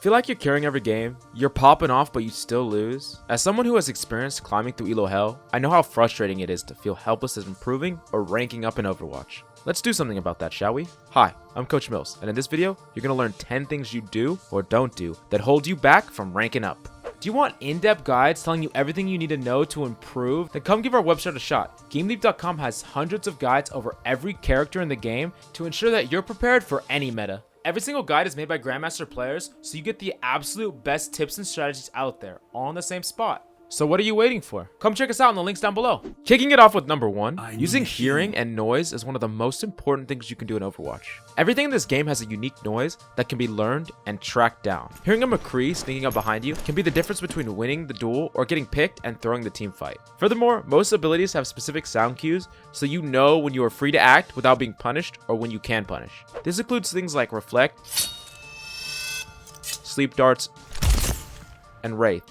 Feel like you're carrying every game, you're popping off but you still lose? As someone who has experienced climbing through elo hell, I know how frustrating it is to feel helpless as improving or ranking up in Overwatch. Let's do something about that, shall we? Hi, I'm Coach Mills, and in this video, you're going to learn 10 things you do or don't do that hold you back from ranking up. Do you want in-depth guides telling you everything you need to know to improve? Then come give our website a shot. GameLeap.com has hundreds of guides over every character in the game to ensure that you're prepared for any meta. Every single guide is made by Grandmaster players, so you get the absolute best tips and strategies out there, all in the same spot. So what are you waiting for? Come check us out in the links down below. Kicking it off with number 1, using hearing and noise is one of the most important things you can do in Overwatch. Everything in this game has a unique noise that can be learned and tracked down. Hearing a McCree sneaking up behind you can be the difference between winning the duel or getting picked and throwing the team fight. Furthermore, most abilities have specific sound cues, so you know when you are free to act without being punished or when you can punish. This includes things like Reflect, Sleep Darts, and Wraith.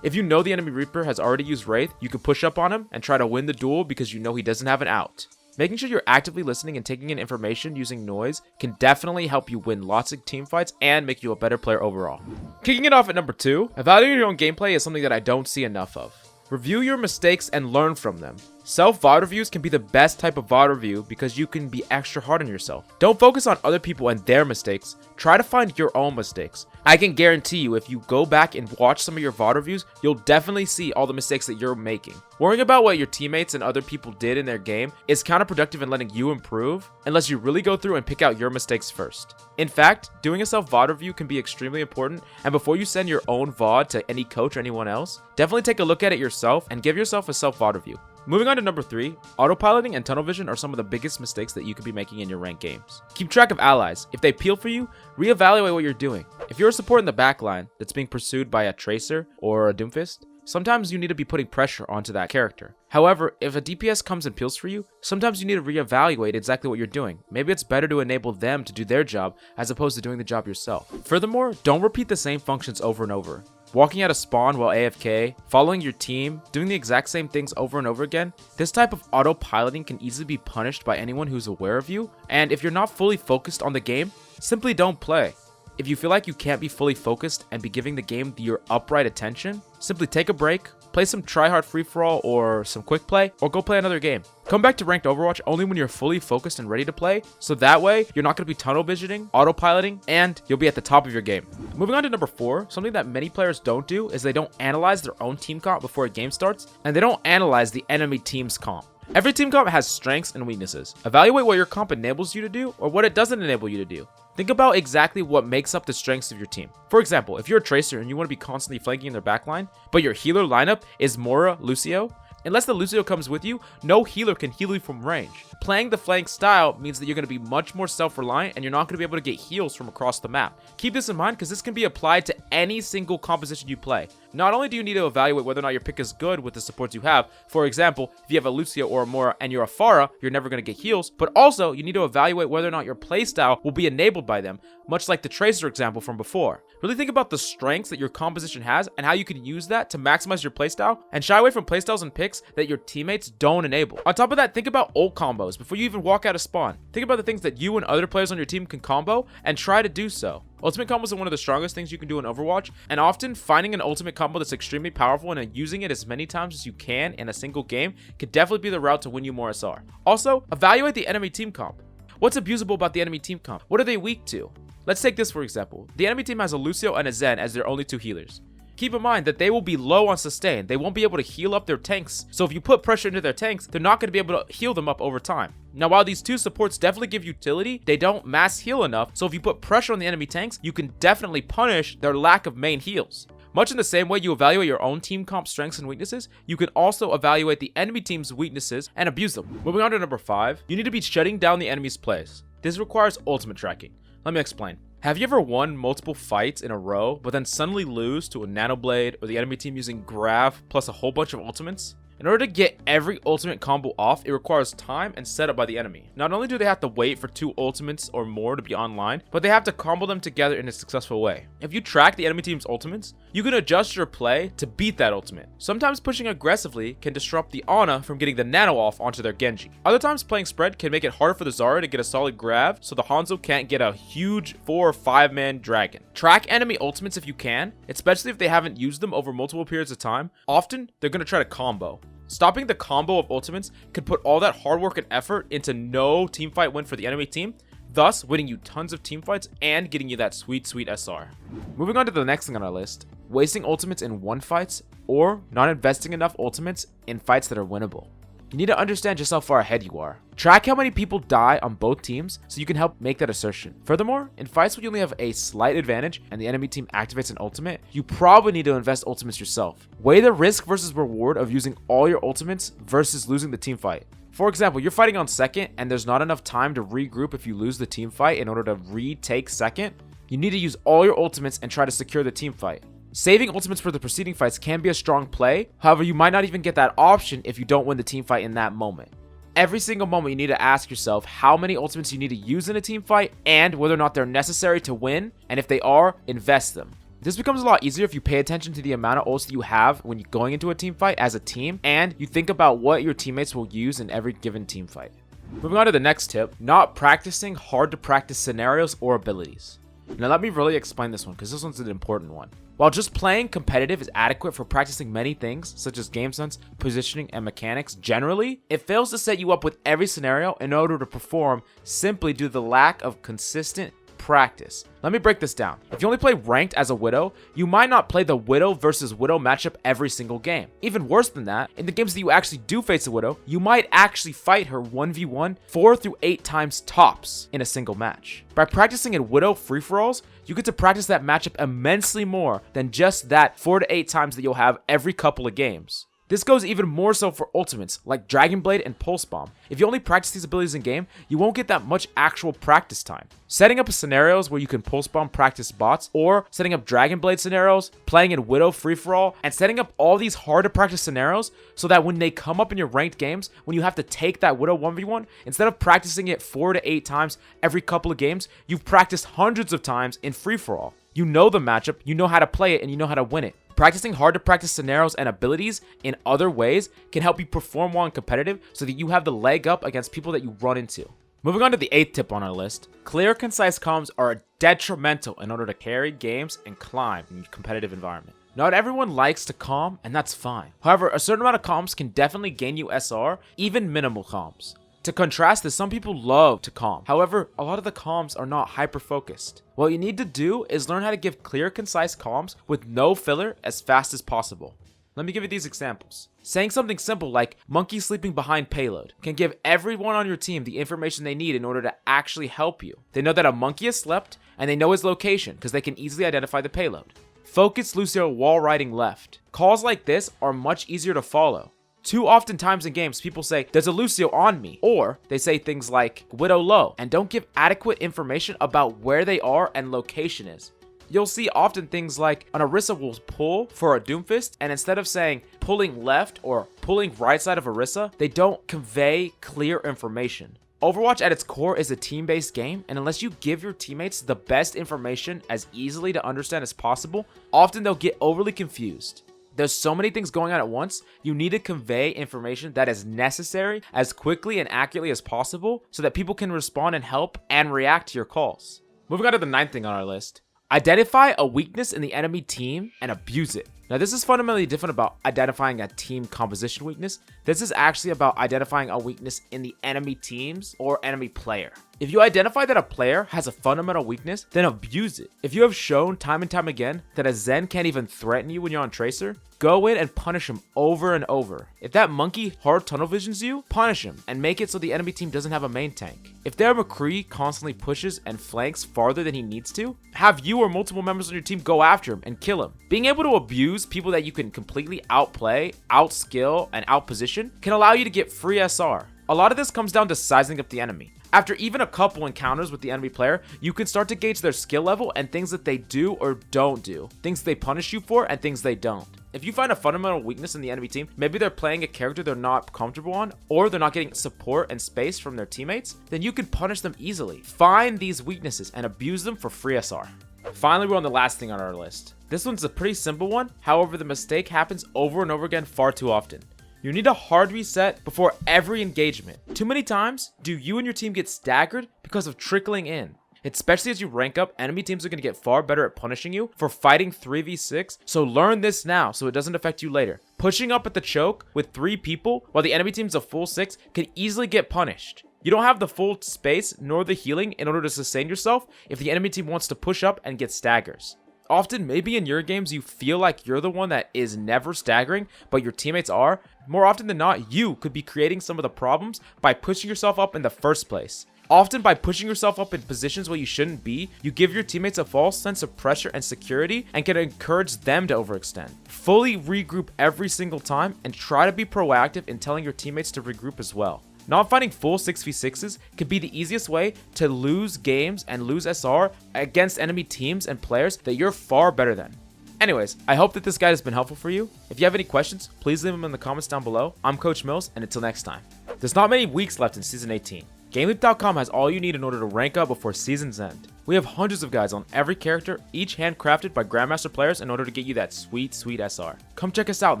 If you know the enemy Reaper has already used Wraith, you can push up on him and try to win the duel because you know he doesn't have an out. Making sure you're actively listening and taking in information using noise can definitely help you win lots of team fights and make you a better player overall. Kicking it off at number 2, evaluating your own gameplay is something that I don't see enough of. Review your mistakes and learn from them. Self-VOD reviews can be the best type of VOD review because you can be extra hard on yourself. Don't focus on other people and their mistakes. Try to find your own mistakes. I can guarantee you if you go back and watch some of your VOD reviews, you'll definitely see all the mistakes that you're making. Worrying about what your teammates and other people did in their game is counterproductive in letting you improve unless you really go through and pick out your mistakes first. In fact, doing a self-VOD review can be extremely important, and before you send your own VOD to any coach or anyone else, definitely take a look at it yourself and give yourself a self-VOD review. Moving on to number 3, autopiloting and tunnel vision are some of the biggest mistakes that you could be making in your ranked games. Keep track of allies. If they peel for you, reevaluate what you're doing. If you're a support in the backline that's being pursued by a Tracer or a Doomfist, sometimes you need to be putting pressure onto that character. However, if a DPS comes and peels for you, sometimes you need to reevaluate exactly what you're doing. Maybe it's better to enable them to do their job as opposed to doing the job yourself. Furthermore, don't repeat the same functions over and over. Walking out of spawn while AFK, following your team, doing the exact same things over and over again, this type of autopiloting can easily be punished by anyone who's aware of you, and if you're not fully focused on the game, simply don't play. If you feel like you can't be fully focused and be giving the game your upright attention, simply take a break, play some tryhard free-for-all or some quick play, or go play another game. Come back to ranked Overwatch only when you're fully focused and ready to play, so that way you're not going to be tunnel visioning, autopiloting, and you'll be at the top of your game. Moving on to number 4, something that many players don't do is they don't analyze their own team comp before a game starts, and they don't analyze the enemy team's comp. Every team comp has strengths and weaknesses. Evaluate what your comp enables you to do or what it doesn't enable you to do. Think about exactly what makes up the strengths of your team. For example, if you're a Tracer and you want to be constantly flanking in their backline, but your healer lineup is Mora, Lucio, unless the Lucio comes with you, no healer can heal you from range. Playing the flank style means that you're going to be much more self-reliant and you're not going to be able to get heals from across the map. Keep this in mind because this can be applied to any single composition you play. Not only do you need to evaluate whether or not your pick is good with the supports you have, for example, if you have a Lucio or a Mora and you're a Pharah, you're never going to get heals, but also you need to evaluate whether or not your playstyle will be enabled by them, much like the Tracer example from before. Really think about the strengths that your composition has and how you can use that to maximize your playstyle, and shy away from playstyles and picks that your teammates don't enable. On top of that, think about ult combos before you even walk out of spawn. Think about the things that you and other players on your team can combo and try to do so. Ultimate combos are one of the strongest things you can do in Overwatch, and often finding an ultimate combo that's extremely powerful and using it as many times as you can in a single game could definitely be the route to win you more SR. Also, evaluate the enemy team comp. What's abusable about the enemy team comp? What are they weak to? Let's take this for example. The enemy team has a Lucio and a Zen as their only 2 healers. Keep in mind that they will be low on sustain. They won't be able to heal up their tanks. So if you put pressure into their tanks, they're not going to be able to heal them up over time. Now, while these 2 supports definitely give utility, they don't mass heal enough. So if you put pressure on the enemy tanks, you can definitely punish their lack of main heals. Much in the same way you evaluate your own team comp strengths and weaknesses, you can also evaluate the enemy team's weaknesses and abuse them. Moving on to number 5, you need to be shutting down the enemy's plays. This requires ultimate tracking. Let me explain. Have you ever won multiple fights in a row, but then suddenly lose to a Nanoblade or the enemy team using Grav plus a whole bunch of ultimates? In order to get every ultimate combo off, it requires time and setup by the enemy. Not only do they have to wait for 2 ultimates or more to be online, but they have to combo them together in a successful way. If you track the enemy team's ultimates, you can adjust your play to beat that ultimate. Sometimes pushing aggressively can disrupt the Ana from getting the nano off onto their Genji. Other times playing spread can make it harder for the Zarya to get a solid grab, so the Hanzo can't get a huge 4 or 5 man dragon. Track enemy ultimates if you can, especially if they haven't used them over multiple periods of time. Often, they're going to try to combo. Stopping the combo of ultimates could put all that hard work and effort into no teamfight win for the enemy team, thus winning you tons of teamfights and getting you that sweet SR. Moving on to the next thing on our list, wasting ultimates in one fights or not investing enough ultimates in fights that are winnable. You need to understand just how far ahead you are. Track how many people die on both teams so you can help make that assertion. Furthermore, in fights where you only have a slight advantage and the enemy team activates an ultimate, you probably need to invest ultimates yourself. Weigh the risk versus reward of using all your ultimates versus losing the team fight. For example, you're fighting on second and there's not enough time to regroup if you lose the team fight in order to retake second. You need to use all your ultimates and try to secure the team fight. Saving ultimates for the preceding fights can be a strong play, however you might not even get that option if you don't win the team fight in that moment. Every single moment you need to ask yourself how many ultimates you need to use in a team fight and whether or not they're necessary to win, and if they are, invest them. This becomes a lot easier if you pay attention to the amount of ults that you have when you're going into a team fight as a team, and you think about what your teammates will use in every given team fight. Moving on to the next tip, not practicing hard to practice scenarios or abilities. Now let me really explain this one because this one's an important one. While just playing competitive is adequate for practicing many things, such as game sense, positioning, and mechanics generally, it fails to set you up with every scenario in order to perform simply due to the lack of consistent practice. Let me break this down. If you only play ranked as a Widow, you might not play the Widow versus Widow matchup every single game. Even worse than that, in the games that you actually do face a Widow, you might actually fight her 1v1 4 through 8 times tops in a single match. By practicing in Widow free-for-alls, you get to practice that matchup immensely more than just that 4 to 8 times that you'll have every couple of games. This goes even more so for ultimates like Dragon Blade and Pulse Bomb. If you only practice these abilities in game, you won't get that much actual practice time. Setting up scenarios where you can Pulse Bomb practice bots, or setting up Dragon Blade scenarios, playing in Widow free-for-all, and setting up all these hard to practice scenarios so that when they come up in your ranked games, when you have to take that Widow 1v1, instead of practicing it 4 to 8 times every couple of games, you've practiced hundreds of times in free-for-all. You know the matchup, you know how to play it, and you know how to win it. Practicing hard to practice scenarios and abilities in other ways can help you perform well in competitive so that you have the leg up against people that you run into. Moving on to the 8th tip on our list, clear, concise comms are detrimental in order to carry games and climb in a competitive environment. Not everyone likes to calm, and that's fine. However, a certain amount of comms can definitely gain you SR, even minimal comms. To contrast this, some people love to calm. However, a lot of the comms are not hyper-focused. What you need to do is learn how to give clear, concise comms with no filler as fast as possible. Let me give you these examples. Saying something simple like, monkey sleeping behind payload, can give everyone on your team the information they need in order to actually help you. They know that a monkey has slept, and they know his location because they can easily identify the payload. Focus Lucio wall riding left. Calls like this are much easier to follow. Too often times in games, people say, there's a Lucio on me, or they say things like Widow low, and don't give adequate information about where they are and location is. You'll see often things like an Orisa will pull for a Doomfist, and instead of saying pulling left or pulling right side of Orisa, they don't convey clear information. Overwatch at its core is a team-based game, and unless you give your teammates the best information as easily to understand as possible, often they'll get overly confused. There's so many things going on at once, you need to convey information that is necessary as quickly and accurately as possible so that people can respond and help and react to your calls. Moving on to the 9th thing on our list. Identify a weakness in the enemy team and abuse it. Now, this is fundamentally different about identifying a team composition weakness. This is actually about identifying a weakness in the enemy teams or enemy player. If you identify that a player has a fundamental weakness, then abuse it. If you have shown time and time again that a Zen can't even threaten you when you're on Tracer, go in and punish him over and over. If that monkey hard tunnel visions you, punish him and make it so the enemy team doesn't have a main tank. If their McCree constantly pushes and flanks farther than he needs to, have you or multiple members on your team go after him and kill him. Being able to abuse people that you can completely outplay, outskill, and outposition can allow you to get free SR. A lot of this comes down to sizing up the enemy. After even a couple encounters with the enemy player, you can start to gauge their skill level and things that they do or don't do, things they punish you for and things they don't. If you find a fundamental weakness in the enemy team, maybe they're playing a character they're not comfortable on, or they're not getting support and space from their teammates, then you can punish them easily. Find these weaknesses and abuse them for free SR. Finally, we're on the last thing on our list. This one's a pretty simple one, however the mistake happens over and over again far too often. You need a hard reset before every engagement. Too many times do you and your team get staggered because of trickling in. Especially as you rank up, enemy teams are going to get far better at punishing you for fighting 3v6, so learn this now so it doesn't affect you later. Pushing up at the choke with 3 people while the enemy team's a full 6 can easily get punished. You don't have the full space nor the healing in order to sustain yourself if the enemy team wants to push up and get staggers. Often, maybe in your games, you feel like you're the one that is never staggering, but your teammates are. More often than not, you could be creating some of the problems by pushing yourself up in the first place. Often, by pushing yourself up in positions where you shouldn't be, you give your teammates a false sense of pressure and security and can encourage them to overextend. Fully regroup every single time and try to be proactive in telling your teammates to regroup as well. Not fighting full 6v6s can be the easiest way to lose games and lose SR against enemy teams and players that you're far better than. Anyways, I hope that this guide has been helpful for you. If you have any questions, please leave them in the comments down below. I'm Coach Mills, and until next time. There's not many weeks left in Season 18. GameLeap.com has all you need in order to rank up before season's end. We have hundreds of guides on every character, each handcrafted by Grandmaster players in order to get you that sweet, sweet SR. Come check us out in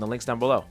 the links down below.